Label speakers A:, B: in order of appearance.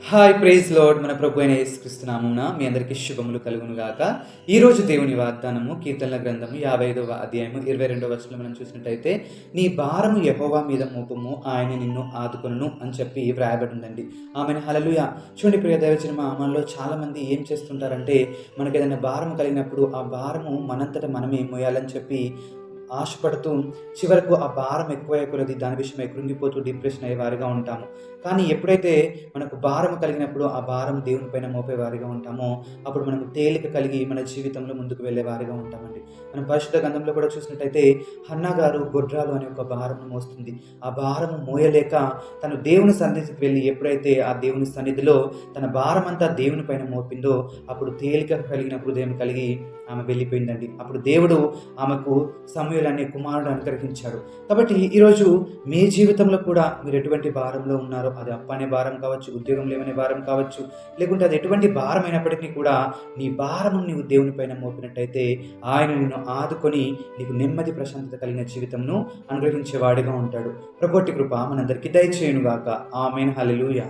A: Hi praise lord. మన ప్రభు అయిన యేసుక్రీస్తు నామమున మీ అందరికీ శుభములు కలుగును గాక. ఈ రోజు దేవుని వాగ్దానము కీర్తనల గ్రంథము 55వ అధ్యాయము 22వ వచనంలో మనం చూసినట్టయితే, నీ భారము యెహోవా మీద మోపుము, ఆయన నిన్ను ఆదుకొనును అని చెప్పి వ్రాయబడి ఉందండి. ఆమెను హల్లెలూయా. చూడండి ప్రియ దైవజనమా, మనలో చాలా మంది ఏం చేస్తుంటారంటే, మనకు ఏదైనా భారం కలిగినప్పుడు ఆ భారము మనంతట మనమే మోయాలని చెప్పి ఆశపడుతూ చివరకు ఆ భారం ఎక్కువయ్యే కొలది దాని విషయమై కృంగిపోతూ డిప్రెషన్ అయ్యే వారిగా ఉంటాము. కానీ ఎప్పుడైతే మనకు భారం కలిగినప్పుడు ఆ భారం దేవుని పైన మోపేవారిగా ఉంటామో, అప్పుడు మనకు తేలిక కలిగి మన జీవితంలో ముందుకు వెళ్ళే వారిగా ఉంటామండి. మనం పరిశుద్ధ గ్రంథంలో కూడా చూసినట్టయితే, హన్నా గారు గొడ్రాలు అనే ఒక భారము మోస్తుంది. ఆ భారము మోయలేక తను దేవుని సన్నిధికి వెళ్ళి ఎప్పుడైతే ఆ దేవుని సన్నిధిలో తన భారం అంతా దేవుని పైన మోపిందో, అప్పుడు తేలిక కలిగిన హృదయం కలిగి ఆమె వెళ్ళిపోయిందండి. అప్పుడు దేవుడు ఆమెకు సమూయేలు అనే కుమారుడు అనుగ్రహించాడు. కాబట్టి ఈరోజు మీ జీవితంలో కూడా మీరు ఎటువంటి భారంలో ఉన్నారో, అది అప్పు అనే భారం కావచ్చు, ఉద్యోగం లేవనే భారం కావచ్చు, లేకుంటే అది ఎటువంటి భారం అయినప్పటికీ కూడా నీ భారము నీవు దేవుని పైన మోపినట్టయితే ఆయన నిన్ను ఆదుకొని నీకు నెమ్మది ప్రశాంతత కలిగిన జీవితంను అనుగ్రహించేవాడిగా ఉంటాడు. ప్రభువటి కృప మనందరికీ దయచేయునుగాక. ఆమేన్. హల్లెలూయా.